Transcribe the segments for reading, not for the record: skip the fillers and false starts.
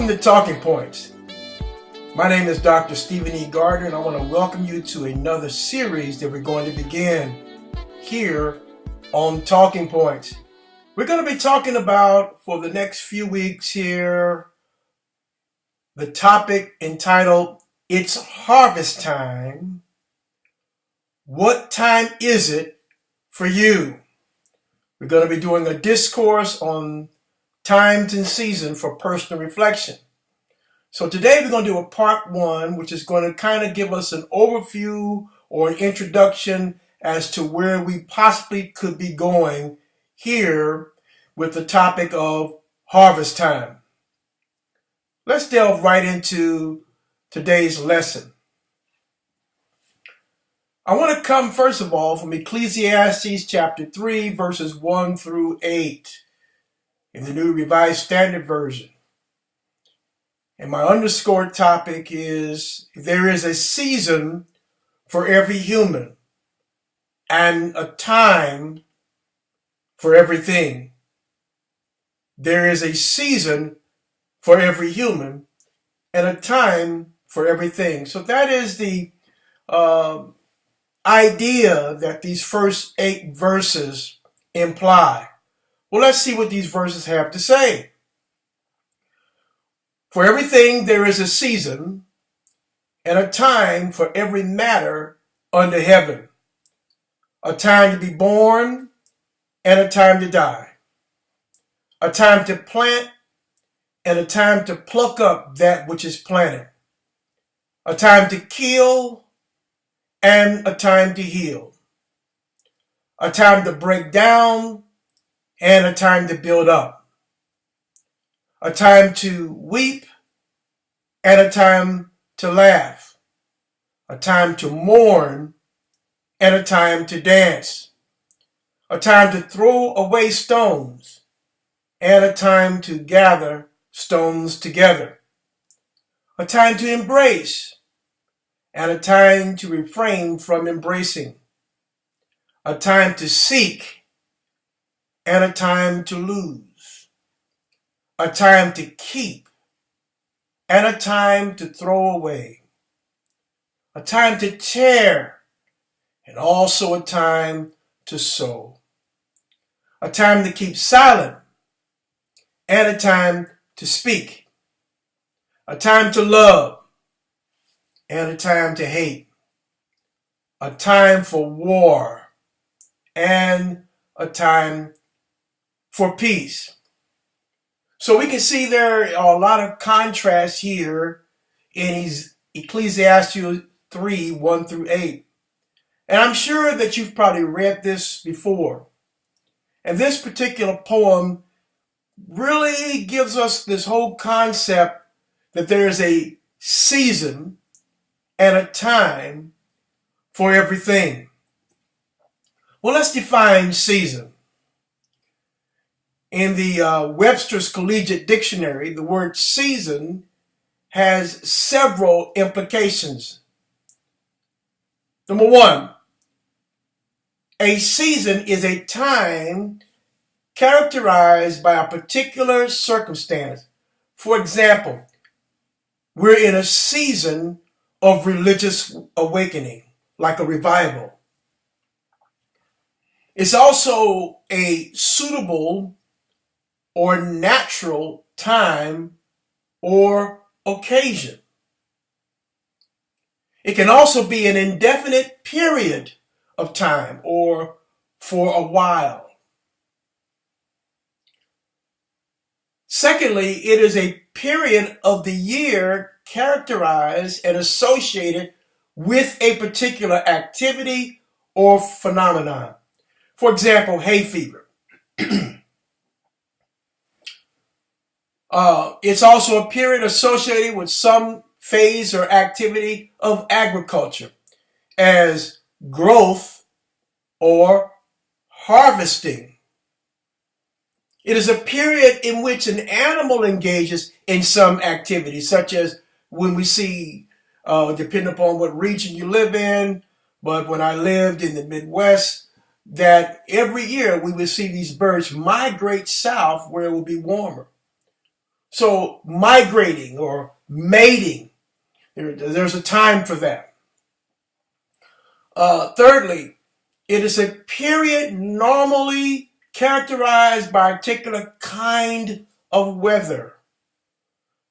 Welcome to Talking Points. My name is Dr. Stephen E. Gardner, and I want to welcome you to another series that we're going to begin here on Talking Points. We're going to be talking about, for the next few weeks here, the topic entitled, It's Harvest Time. What time is it for you? We're going to be doing a discourse on times and season for personal reflection. So today we're going to do a part one, which is going to kind of give us an overview or an introduction as to where we possibly could be going here with the topic of harvest time. Let's delve right into today's lesson. I want to come first of all from Ecclesiastes chapter 3, verses 1 through 8 in the New Revised Standard Version. And my underscored topic is, there is a season for every human and a time for everything. There is a season for every human and a time for everything. So that is the idea that these first 8 verses imply. Well, let's see what these verses have to say. For everything there is a season and a time for every matter under heaven. A time to be born and a time to die. A time to plant and a time to pluck up that which is planted. A time to kill and a time to heal. A time to break down and a time to build up. A time to weep and a time to laugh. A time to mourn and a time to dance. A time to throw away stones and a time to gather stones together. A time to embrace and a time to refrain from embracing. A time to seek and a time to lose. A time to keep and a time to throw away. A time to tear and also a time to sow. A time to keep silent and a time to speak. A time to love and a time to hate. A time for war and a time for peace. So we can see there are a lot of contrasts here in Ecclesiastes 3, 1 through 8. And I'm sure that you've probably read this before. And this particular poem really gives us this whole concept that there is a season and a time for everything. Well, let's define season. In the Webster's Collegiate Dictionary, the word season has several implications. Number 1, a season is a time characterized by a particular circumstance. For example, we're in a season of religious awakening, like a revival. It's also a suitable or natural time or occasion. It can also be an indefinite period of time or for a while. Secondly, it is a period of the year characterized and associated with a particular activity or phenomenon. For example, hay fever. It's also a period associated with some phase or activity of agriculture, as growth or harvesting. It is a period in which an animal engages in some activity, such as when we see, depending upon what region you live in, but when I lived in the Midwest, that every year we would see these birds migrate south where it will be warmer. So migrating or mating, there's a time for that. Thirdly, it is a period normally characterized by a particular kind of weather,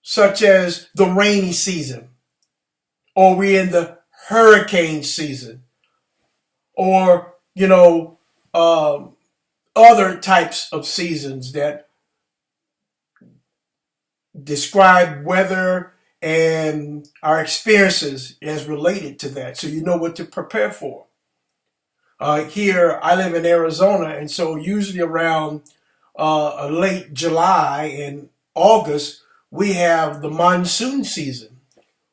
such as the rainy season, or we're in the hurricane season, or, other types of seasons that describe weather and our experiences as related to that, so you know what to prepare for. Here, I live in Arizona, and so usually around late July and August, we have the monsoon season.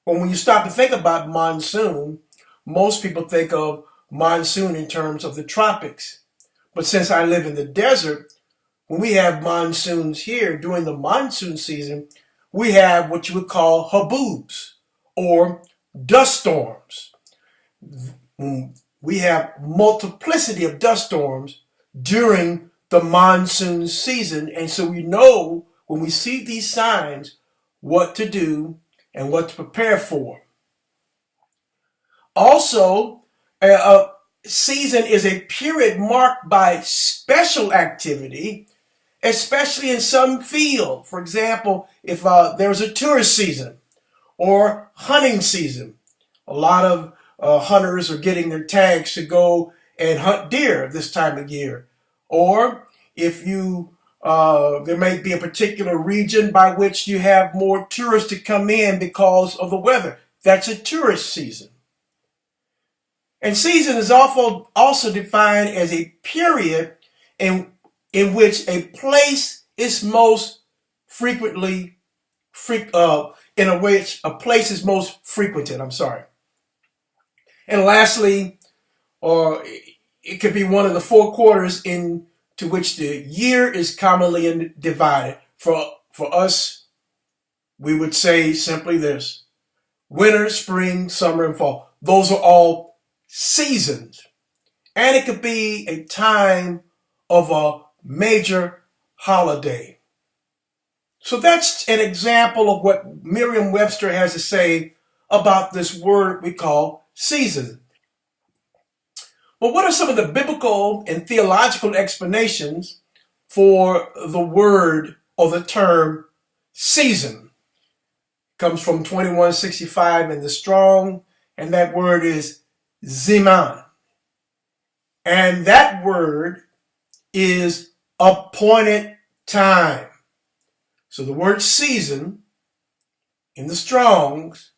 When you stop to think about monsoon, most people think of monsoon in terms of the tropics. But since I live in the desert, when we have monsoons here during the monsoon season, we have what you would call haboobs or dust storms. We have multiplicity of dust storms during the monsoon season. And so we know when we see these signs what to do and what to prepare for. Also, a season is a period marked by special activity, especially in some field. For example, if there's a tourist season or hunting season, a lot of hunters are getting their tags to go and hunt deer this time of year. Or if there may be a particular region by which you have more tourists to come in because of the weather. That's a tourist season. And season is also defined as a period in which a place is most frequently, in which a place is most frequented. And lastly, or it could be one of the 4 quarters into which the year is commonly divided. For us, we would say simply this: winter, spring, summer, and fall. Those are all seasons. And it could be a time of a major holiday. So that's an example of what Merriam-Webster has to say about this word we call season. But what are some of the biblical and theological explanations for the word or the term season? It comes from 2165 in the Strong, and that word is zeman. And that word is appointed time. So the word season in the Strongs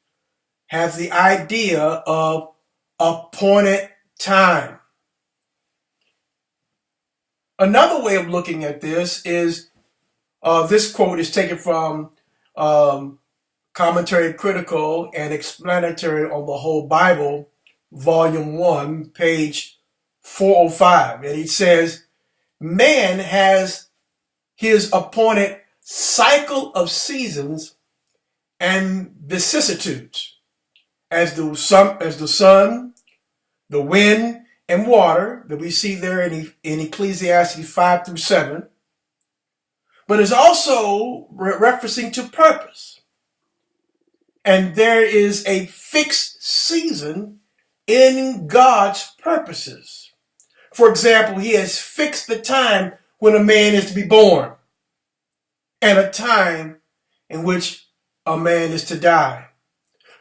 has the idea of appointed time. Another way of looking at this is, this quote is taken from Commentary Critical and Explanatory on the Whole Bible, Volume 1, page 405. And it says, man has his appointed cycle of seasons and vicissitudes, as the sun, the wind, and water that we see there in Ecclesiastes 5 through 7, but is also referencing to purpose. And there is a fixed season in God's purposes. For example, he has fixed the time when a man is to be born and a time in which a man is to die.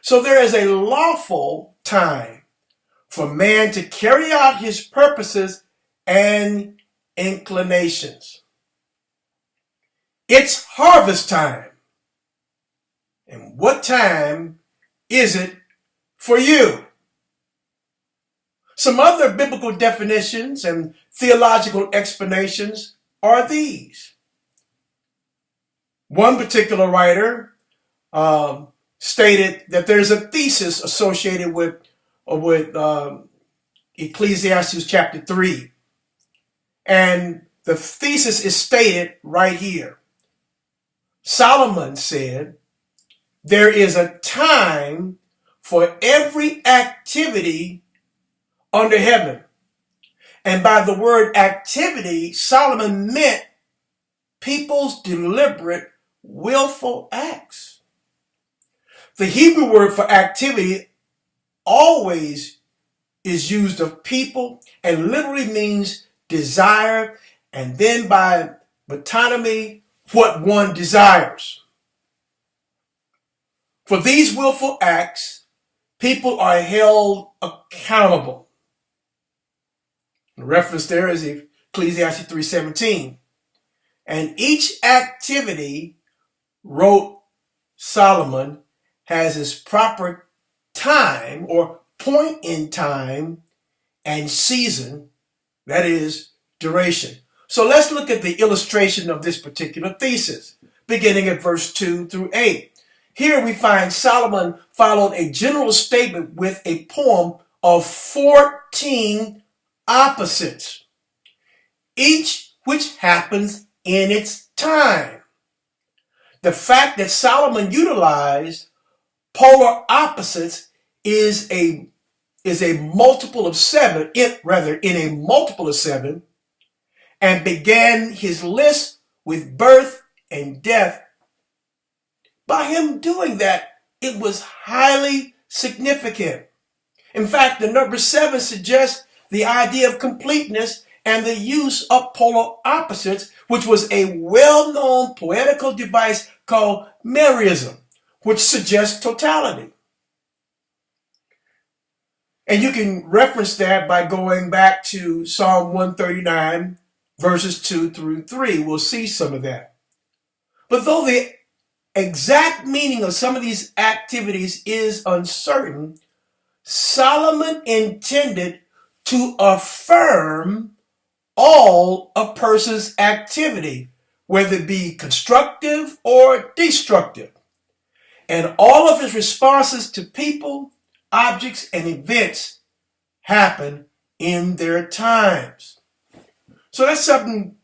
So there is a lawful time for man to carry out his purposes and inclinations. It's harvest time. And what time is it for you? Some other biblical definitions and theological explanations are these. One particular writer stated that there's a thesis associated with Ecclesiastes chapter 3. And the thesis is stated right here. Solomon said, there is a time for every activity under heaven. And by the word activity, Solomon meant people's deliberate willful acts. The Hebrew word for activity always is used of people and literally means desire, and then by metonymy, what one desires. For these willful acts, people are held accountable. The reference there is Ecclesiastes 3:17. And each activity, wrote Solomon, has its proper time or point in time and season, that is, duration. So let's look at the illustration of this particular thesis, beginning at verse 2 through 8. Here we find Solomon followed a general statement with a poem of 14 opposites, each which happens in its time. The fact that Solomon utilized polar opposites is a multiple of seven, in a multiple of seven, and began his list with birth and death. By him doing that, it was highly significant. In fact, the number 7 suggests the idea of completeness and the use of polar opposites, which was a well-known poetical device called merism, which suggests totality. And you can reference that by going back to Psalm 139, verses 2 through 3. We'll see some of that. But though the exact meaning of some of these activities is uncertain, Solomon intended to affirm all a person's activity, whether it be constructive or destructive. And all of his responses to people, objects, and events happen in their times. So that's something,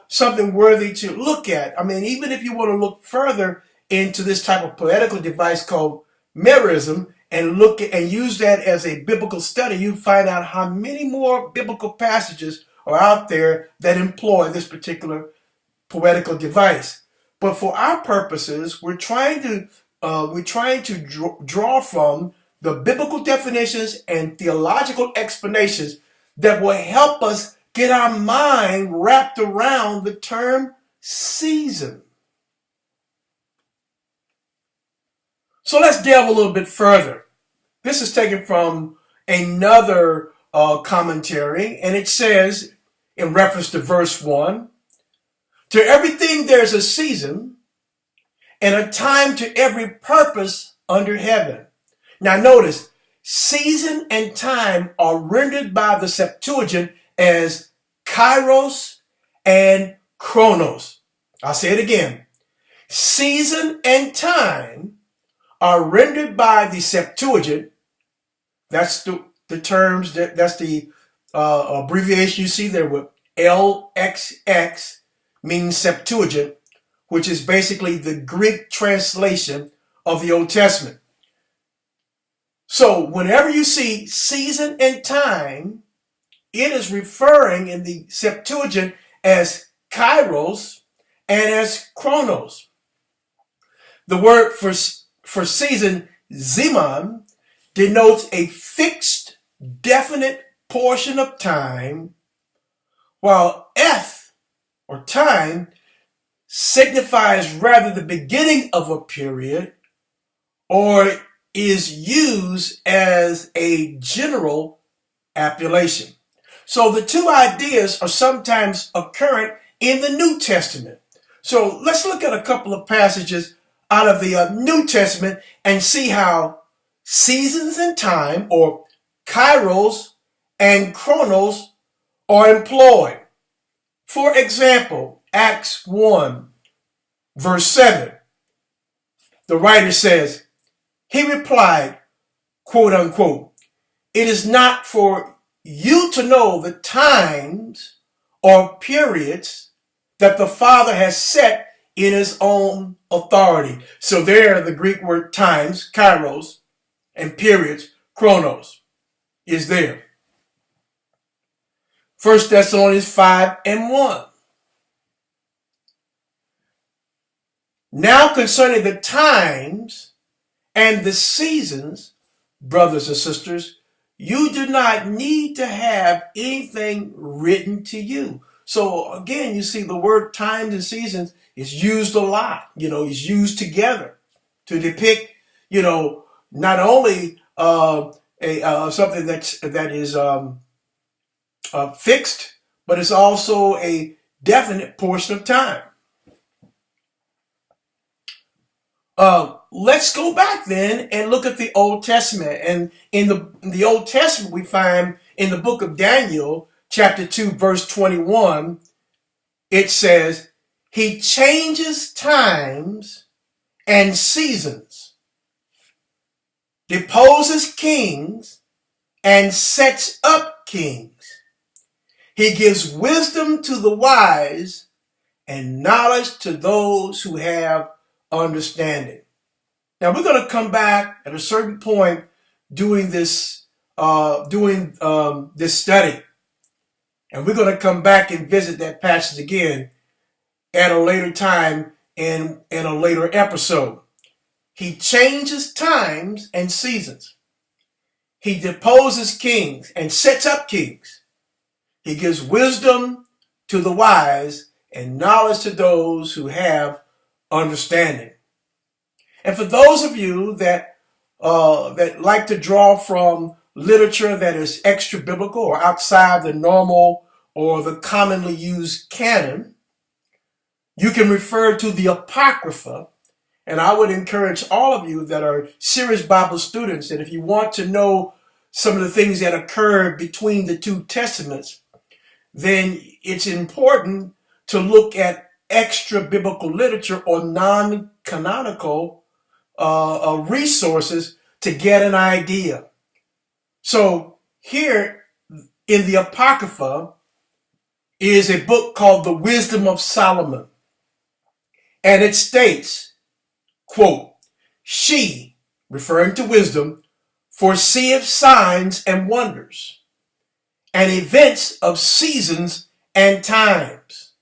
something worthy to look at. I mean, even if you want to look further into this type of poetical device called merism and look at and use that as a biblical study, you find out how many more biblical passages are out there that employ this particular poetical device. But for our purposes, we're trying to draw from the biblical definitions and theological explanations that will help us get our mind wrapped around the term season. So let's delve a little bit further. This is taken from another commentary, and it says, in reference to verse 1, to everything there's a season and a time to every purpose under heaven. Now notice, season and time are rendered by the Septuagint as kairos and chronos. I'll say it again. Season and time are rendered by the Septuagint. That's the terms, that's the abbreviation you see there with LXX, means Septuagint, which is basically the Greek translation of the Old Testament. So whenever you see season and time, it is referring in the Septuagint as kairos and as chronos. The word for season, zeman, denotes a fixed, definite portion of time, while eth, or time, signifies rather the beginning of a period, or is used as a general appellation. So the two ideas are sometimes occurrent in the New Testament. So let's look at a couple of passages out of the New Testament and see how seasons and time, or kairos and chronos, are employed. For example, Acts 1, verse 7, the writer says, he replied, quote unquote, it is not for you to know the times or periods that the Father has set in his own authority. So there, the Greek word times, kairos, and periods, chronos, is there. 1 Thessalonians 5 and 1. Now concerning the times and the seasons, brothers and sisters, you do not need to have anything written to you. So again, you see the word times and seasons is used a lot. Is used together to depict, not only something that is fixed, but it's also a definite portion of time. Let's go back then and look at the Old Testament. And in the Old Testament, we find in the book of Daniel, chapter 2, verse 21, it says, he changes times and seasons, deposes kings, and sets up kings. He gives wisdom to the wise and knowledge to those who have understanding. Now we're going to come back at a certain point doing this study, and we're going to come back and visit that passage again at a later time in a later episode. He changes times and seasons. He deposes kings and sets up kings. He gives wisdom to the wise and knowledge to those who have understanding. And for those of you that like to draw from literature that is extra biblical or outside the normal or the commonly used canon, you can refer to the Apocrypha. And I would encourage all of you that are serious Bible students, and if you want to know some of the things that occurred between the two testaments, then it's important to look at extra biblical literature or non-canonical resources to get an idea. So here in the Apocrypha is a book called The Wisdom of Solomon. And it states, quote, she, referring to wisdom, foreseeth signs and wonders, and events of seasons and times.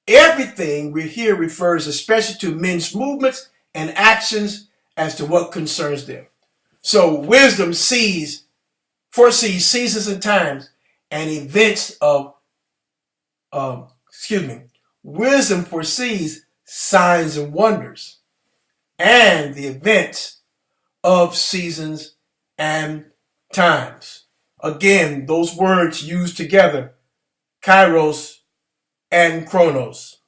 Everything we hear refers especially to men's movements and actions as to what concerns them. So wisdom foresees seasons and times and events of, wisdom foresees signs and wonders and the events of seasons and times. Again, those words used together, kairos and chronos.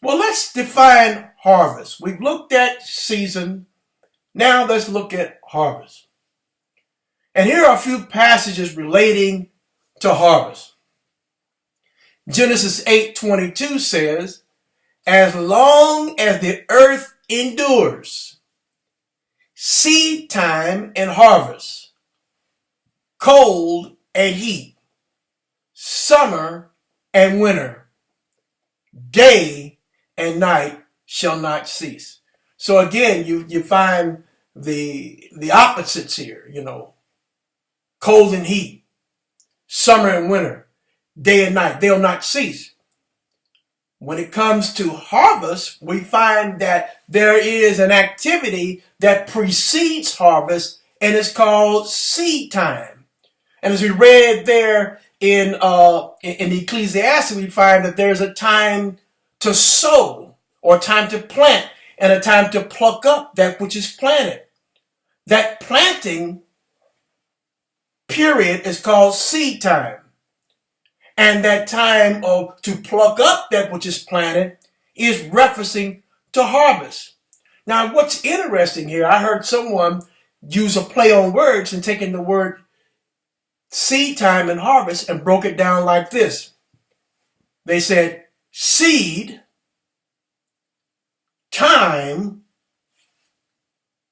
Well, let's define harvest. We've looked at season. Now let's look at harvest. And here are a few passages relating to harvest. Genesis 8:22 says, as long as the earth endures, seed time and harvest, cold and heat, summer and winter, day and night shall not cease. So again, you find the opposites here, cold and heat, summer and winter, day and night, they'll not cease. When it comes to harvest, we find that there is an activity that precedes harvest, and it's called seed time. And as we read there in Ecclesiastes, we find that there's a time to sow or time to plant and a time to pluck up that which is planted. That planting period is called seed time. And that time to pluck up that which is planted is referencing to harvest. Now, what's interesting here, I heard someone use a play on words and taking the word seed time and harvest and broke it down like this. They said seed, time,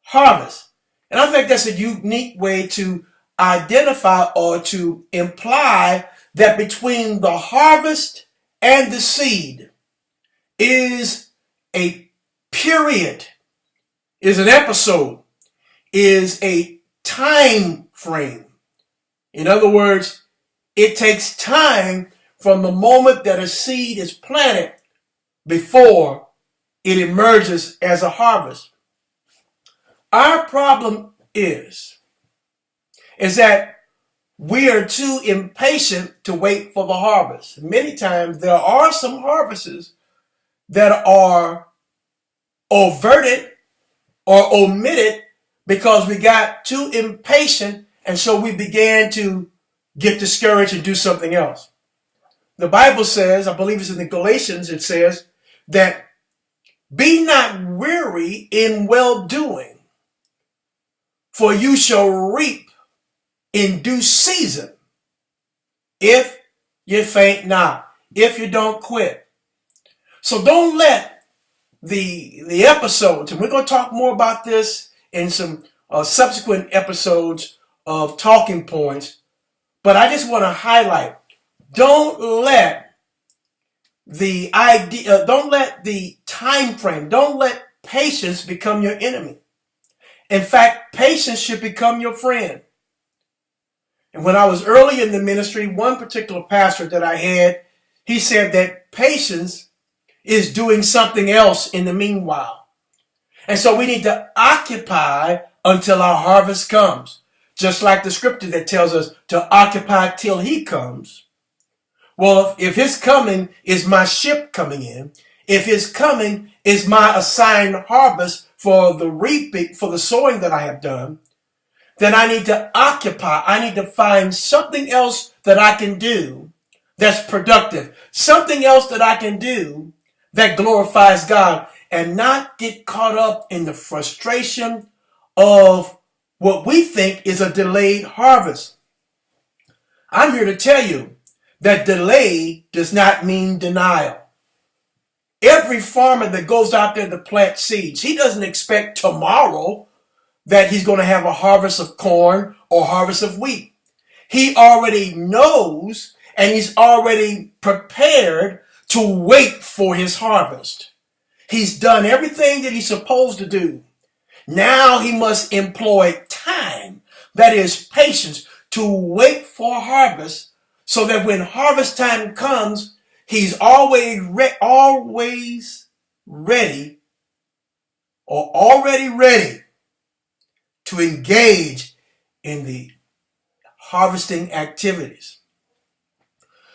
harvest. And I think that's a unique way to identify or to imply that between the harvest and the seed is a period, is an episode, is a time frame. In other words, it takes time from the moment that a seed is planted before it emerges as a harvest. Our problem is that we are too impatient to wait for the harvest. Many times there are some harvests that are averted or omitted because we got too impatient, and so we began to get discouraged and do something else. The Bible says, I believe it's in the Galatians, it says that be not weary in well-doing, for you shall reap in due season if you faint not, if you don't quit. So don't let the episodes, and we're going to talk more about this in some subsequent episodes of Talking Points, but I just want to highlight, don't let the idea, don't let the time frame, don't let patience become your enemy. In fact, patience should become your friend. And when I was early in the ministry, one particular pastor that I had, he said that patience is doing something else in the meanwhile. And so we need to occupy until our harvest comes. Just like the scripture that tells us to occupy till he comes. Well, if his coming is my ship coming in, if his coming is my assigned harvest for the reaping, for the sowing that I have done, then I need to occupy. I need to find something else that I can do that's productive. Something else that I can do that glorifies God, and not get caught up in the frustration of what we think is a delayed harvest. I'm here to tell you that delay does not mean denial. Every farmer that goes out there to plant seeds, he doesn't expect tomorrow that he's going to have a harvest of corn or harvest of wheat. He already knows, and he's already prepared to wait for his harvest. He's done everything that he's supposed to do. Now he must employ time, that is patience, to wait for harvest, so that when harvest time comes, he's always ready or already ready to engage in the harvesting activities.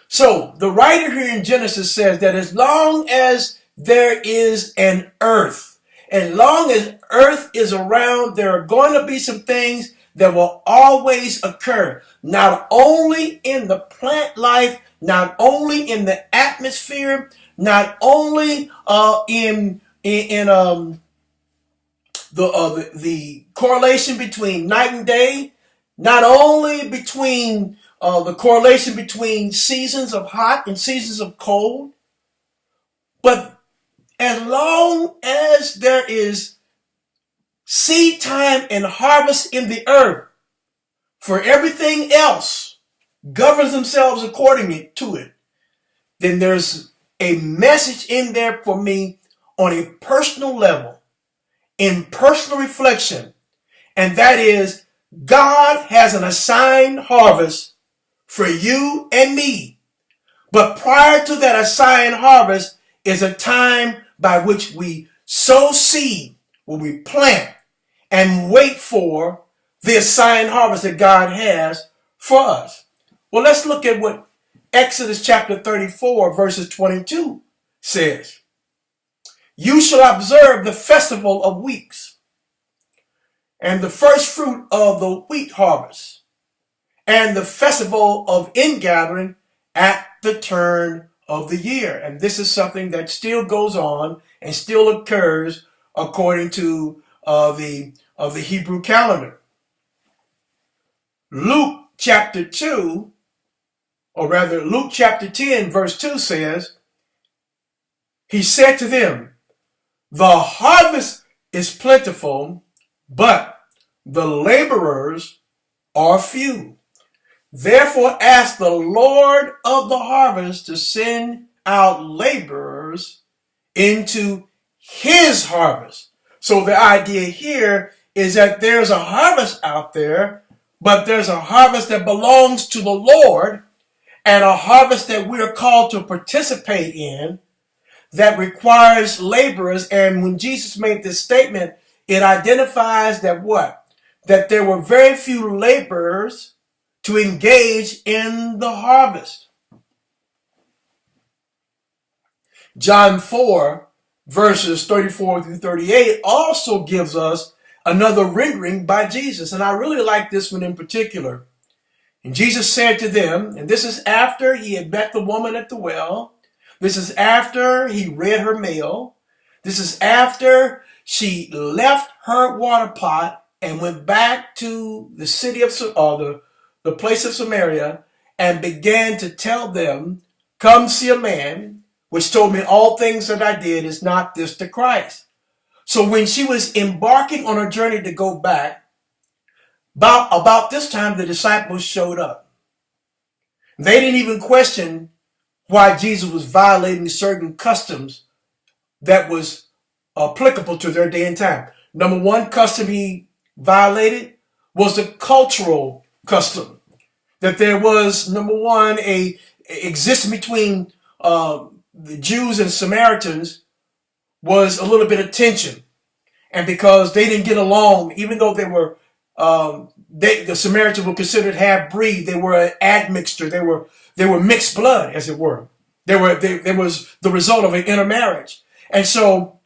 So the writer here in Genesis says that as long as there is an earth, as long as earth is around, there are going to be some things that will always occur. Not only in the plant life, not only in the atmosphere, not only in the correlation between night and day, not only between the correlation between seasons of hot and seasons of cold, but as long as there is seed time and harvest in the earth, for everything else governs themselves according to it, then there's a message in there for me on a personal level, in personal reflection, and that is God has an assigned harvest for you and me. But prior to that assigned harvest is a time by which we sow seed, where we plant and wait for the assigned harvest that God has for us. Well, let's look at what Exodus chapter 34 verses 22 says. You shall observe the festival of weeks, and the first fruit of the wheat harvest, and the festival of ingathering at the turn of the year. And this is something that still goes on and still occurs according to the Hebrew calendar. Luke chapter 2, or rather Luke chapter 10 verse 2 says, he said to them, the harvest is plentiful, but the laborers are few. Therefore ask the Lord of the harvest to send out laborers into his harvest. So the idea here is that there's a harvest out there, but there's a harvest that belongs to the Lord, and a harvest that we are called to participate in, that requires laborers. And when Jesus made this statement, it identifies that what? That there were very few laborers to engage in the harvest. John 4, verses 34 through 38 also gives us another rendering by Jesus. And I really like this one in particular. And Jesus said to them, and this is after he had met the woman at the well. This is after he read her mail. This is after she left her water pot and went back to the city of, or the place of Samaria, and began to tell them, come see a man, which told me all things that I did. Is not this the Christ? So when she was embarking on her journey to go back, about this time, the disciples showed up. They didn't even question why Jesus was violating certain customs that was applicable to their day and time. Number one custom he violated was the cultural custom. That there was, number one, a existence between the Jews and Samaritans was a little bit of tension. And because they didn't get along, even though they were, the Samaritans were considered half-breed, they were an admixture, they were mixed blood, as it were. There was the result of an intermarriage. And so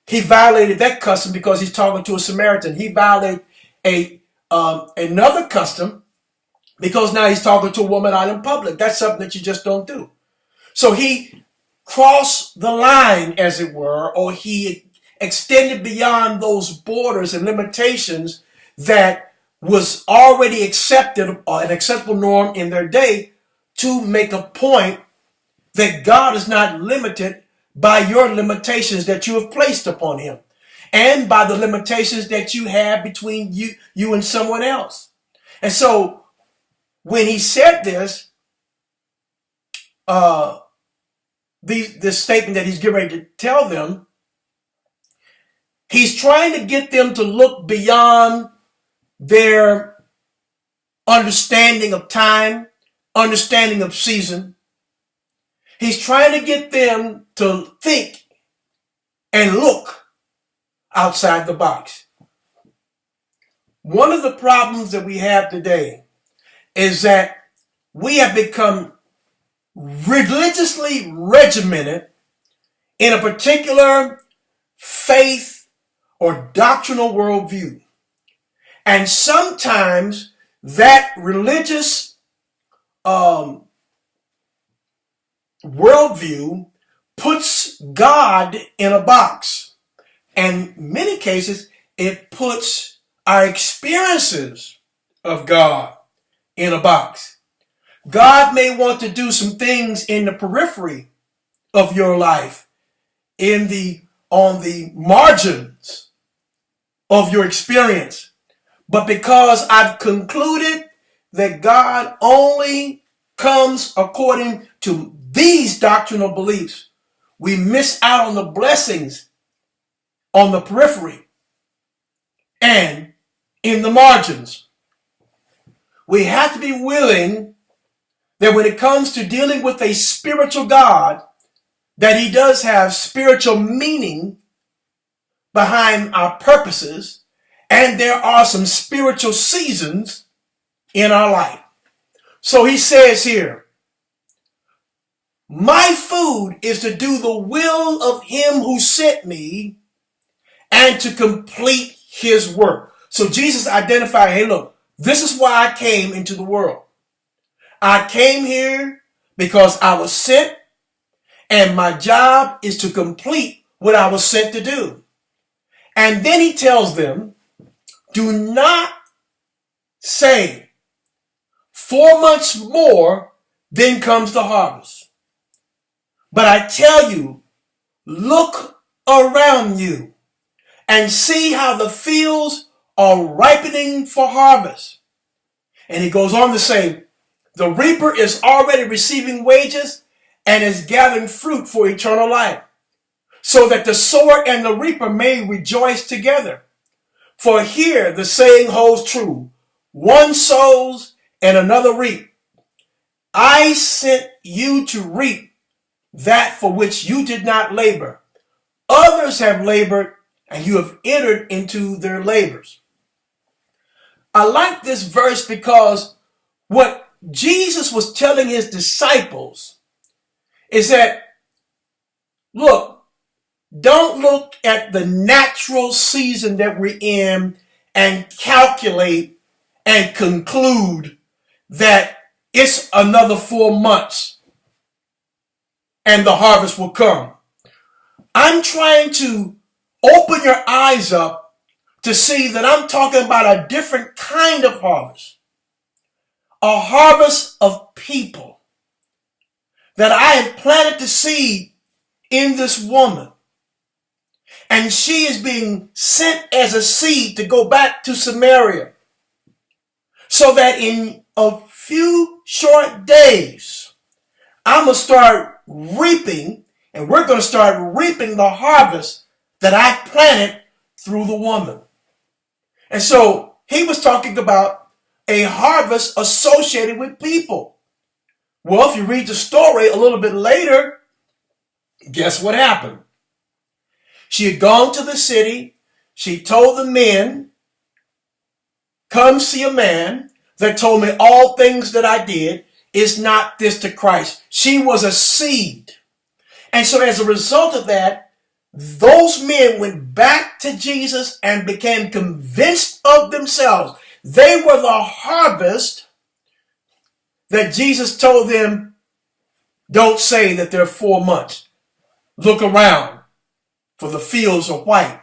he violated that custom because he's talking to a Samaritan. He violated another custom because now he's talking to a woman out in public. That's something that you just don't do. So he crossed the line, as it were, or he extended beyond those borders and limitations that was already accepted, or an acceptable norm in their day, to make a point that God is not limited by your limitations that you have placed upon him, and by the limitations that you have between you and someone else. And so when he said this, this statement that he's getting ready to tell them, he's trying to get them to look beyond their understanding of time, understanding of season. He's trying to get them to think and look outside the box. One of the problems that we have today is that we have become religiously regimented in a particular faith or doctrinal worldview. And sometimes that religious worldview puts God in a box. And in many cases, it puts our experiences of God in a box. God may want to do some things in the periphery of your life, on the margins of your experience. But because I've concluded that God only comes according to these doctrinal beliefs, we miss out on the blessings on the periphery and in the margins. We have to be willing that when it comes to dealing with a spiritual God, that he does have spiritual meaning behind our purposes, and there are some spiritual seasons in our life. So he says here, my food is to do the will of him who sent me and to complete his work. So Jesus identified, hey, look, this is why I came into the world. I came here because I was sent, and my job is to complete what I was sent to do. And then he tells them, do not say 4 months more, then comes the harvest. But I tell you, look around you and see how the fields are ripening for harvest. And he goes on to say, the reaper is already receiving wages and is gathering fruit for eternal life, so that the sower and the reaper may rejoice together. For here the saying holds true, one sows and another reap. I sent you to reap that for which you did not labor. Others have labored, and you have entered into their labors. I like this verse because what Jesus was telling his disciples is that, look, don't look at the natural season that we're in and calculate and conclude that it's another 4 months and the harvest will come. I'm trying to open your eyes up to see that I'm talking about a different kind of harvest. A harvest of people. That I have planted the seed in this woman. And she is being sent as a seed to go back to Samaria. So that in a few short days, I'm going to start reaping, and we're going to start reaping the harvest that I planted through the woman. And so he was talking about a harvest associated with people. Well, if you read the story a little bit later, guess what happened? She had gone to the city. She told the men, come see a man that told me all things that I did. Is not this the Christ? She was a seed. And so as a result of that, those men went back to Jesus and became convinced of themselves. They were the harvest that Jesus told them, don't say that they're 4 months. Look around, for the fields are white,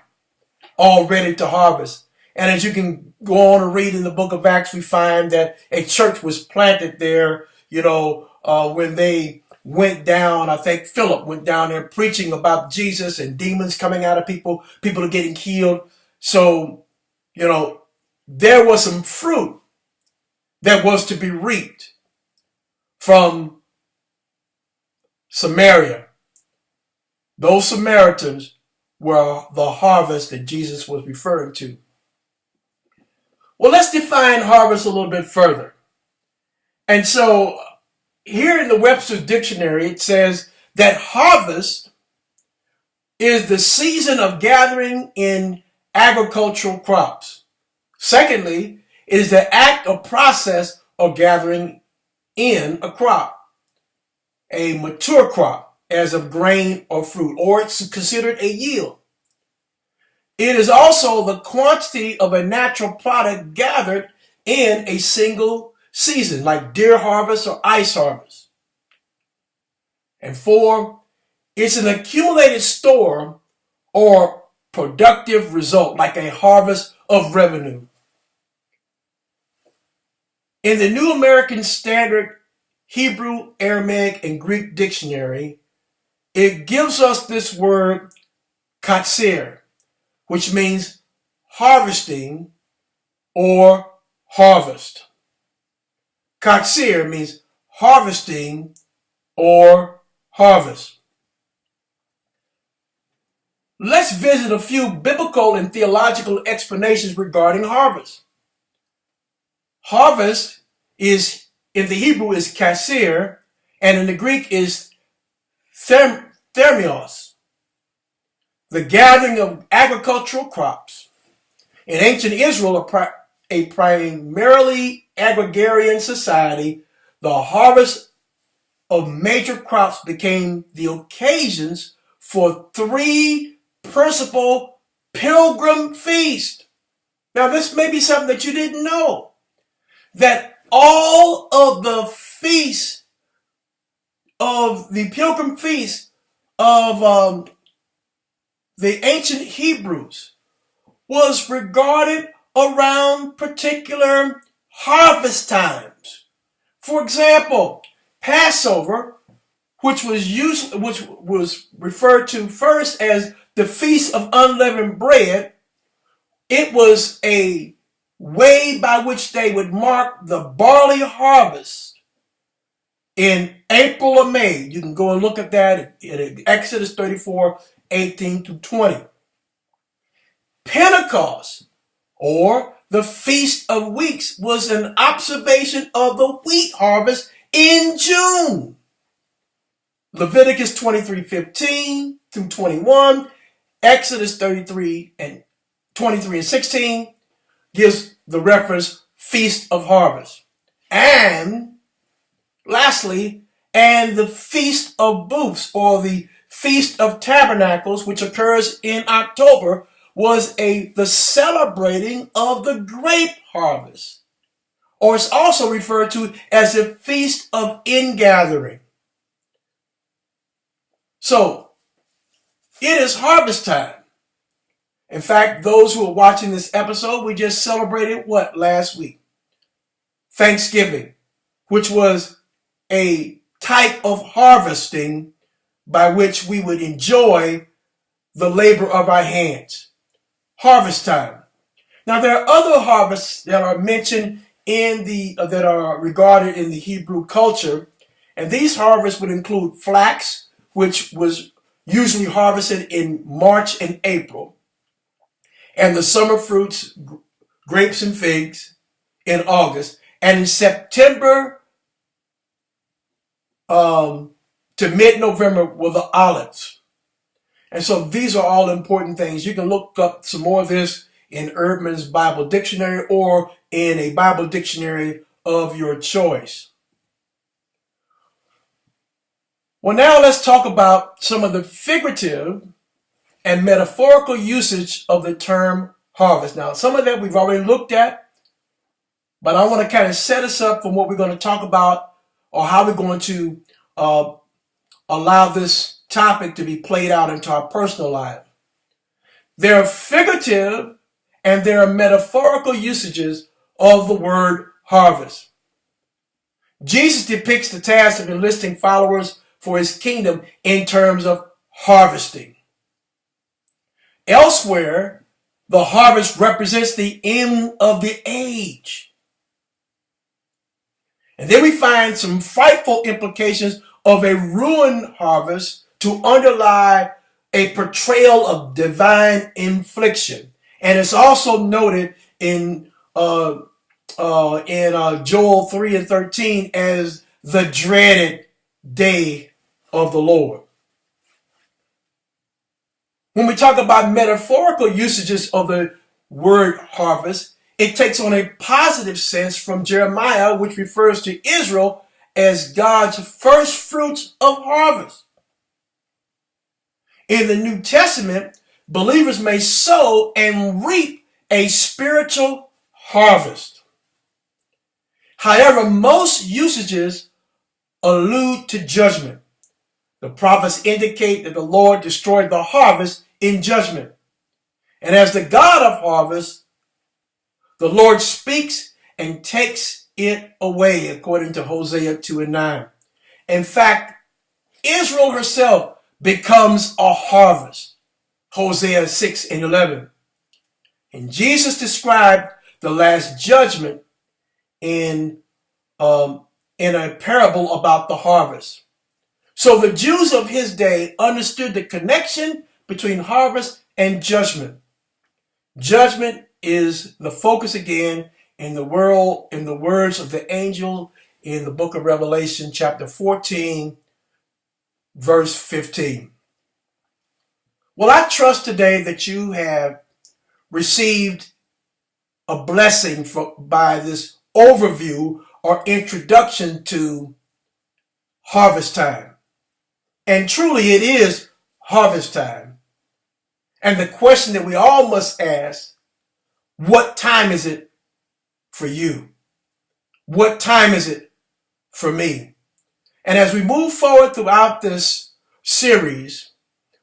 all ready to harvest. And as you can go on and read in the book of Acts, we find that a church was planted there, when they went down. I think Philip went down there preaching about Jesus and demons coming out of people. People are getting healed. So, there was some fruit that was to be reaped from Samaria. Those Samaritans were the harvest that Jesus was referring to. Well, let's define harvest a little bit further. And so here in the Webster's Dictionary, it says that harvest is the season of gathering in agricultural crops. Secondly, it is the act or process of gathering in a crop, a mature crop, as of grain or fruit, or it's considered a yield. It is also the quantity of a natural product gathered in a single season, like deer harvest or ice harvest. And 4, it's an accumulated store or productive result, like a harvest of revenue. In the New American Standard Hebrew, Aramaic, and Greek dictionary, it gives us this word katsir, which means harvesting or harvest. Katsir means harvesting or harvest. Let's visit a few biblical and theological explanations regarding harvest. Harvest is, in the Hebrew, is katsir, and in the Greek is thermios, the gathering of agricultural crops. In ancient Israel, a primarily agrarian society, the harvest of major crops became the occasions for 3 principal pilgrim feasts. Now, this may be something that you didn't know, that all of the feasts of the pilgrim feasts of the ancient Hebrews was regarded around particular harvest times. For example, Passover, which was referred to first as the Feast of Unleavened Bread, it was a way by which they would mark the barley harvest in April or May. You can go and look at that in Exodus 34, 18 to 20. Pentecost, or the Feast of Weeks, was an observation of the wheat harvest in June. Leviticus 23:15 through 21, Exodus 33 and 23 and 16 gives the reference Feast of Harvest. And lastly, and the Feast of Booths, or the Feast of Tabernacles, which occurs in October, was the celebrating of the grape harvest. Or it's also referred to as the Feast of Ingathering. So, it is harvest time. In fact, those who are watching this episode, we just celebrated what last week? Thanksgiving, which was a type of harvesting by which we would enjoy the labor of our hands. Harvest time. Now, there are other harvests that are mentioned that are regarded in the Hebrew culture, and these harvests would include flax, which was usually harvested in March and April, and the summer fruits, grapes and figs, in August, and in September to mid-November were the olives. And so these are all important things. You can look up some more of this in Erdman's Bible Dictionary or in a Bible dictionary of your choice. Well, now let's talk about some of the figurative and metaphorical usage of the term harvest. Now, some of that we've already looked at, but I want to kind of set us up from what we're going to talk about or how we're going to allow this topic to be played out into our personal life. There are figurative and there are metaphorical usages of the word harvest. Jesus depicts the task of enlisting followers for his kingdom in terms of harvesting. Elsewhere, the harvest represents the end of the age. And then we find some frightful implications of a ruined harvest to underlie a portrayal of divine infliction. And it's also noted in Joel 3 and 13 as the dreaded day of the Lord. When we talk about metaphorical usages of the word harvest, it takes on a positive sense from Jeremiah, which refers to Israel as God's first fruits of harvest. In the New Testament, believers may sow and reap a spiritual harvest. However, most usages allude to judgment. The prophets indicate that the Lord destroyed the harvest in judgment. And as the God of harvest, the Lord speaks and takes it away, according to Hosea 2 and 9. In fact, Israel herself becomes a harvest, Hosea 6 and 11. And Jesus described the last judgment in a parable about the harvest. So the Jews of his day understood the connection between harvest and judgment. Judgment is the focus again in the words of the angel in the book of Revelation, chapter 14, verse 15. Well, I trust today that you have received a blessing by this overview or introduction to harvest time. And truly it is harvest time. And the question that we all must ask, what time is it for you? What time is it for me? And as we move forward throughout this series,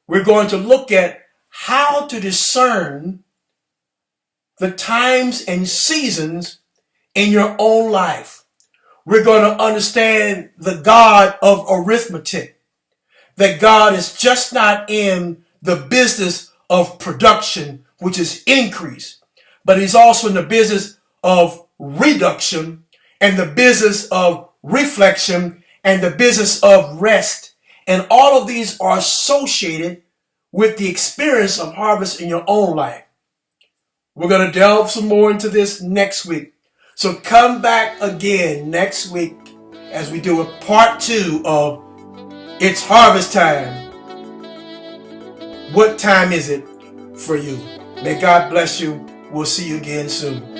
we're going to look at how to discern the times and seasons in your own life. We're going to understand the God of arithmetic, that God is just not in the business of production, which is increase, but he's also in the business of reduction and the business of reflection and the business of rest. And all of these are associated with the experience of harvest in your own life. We're going to delve some more into this next week. So come back again next week as we do a part 2 of It's harvest time. What time is it for you? May God bless you. We'll see you again soon.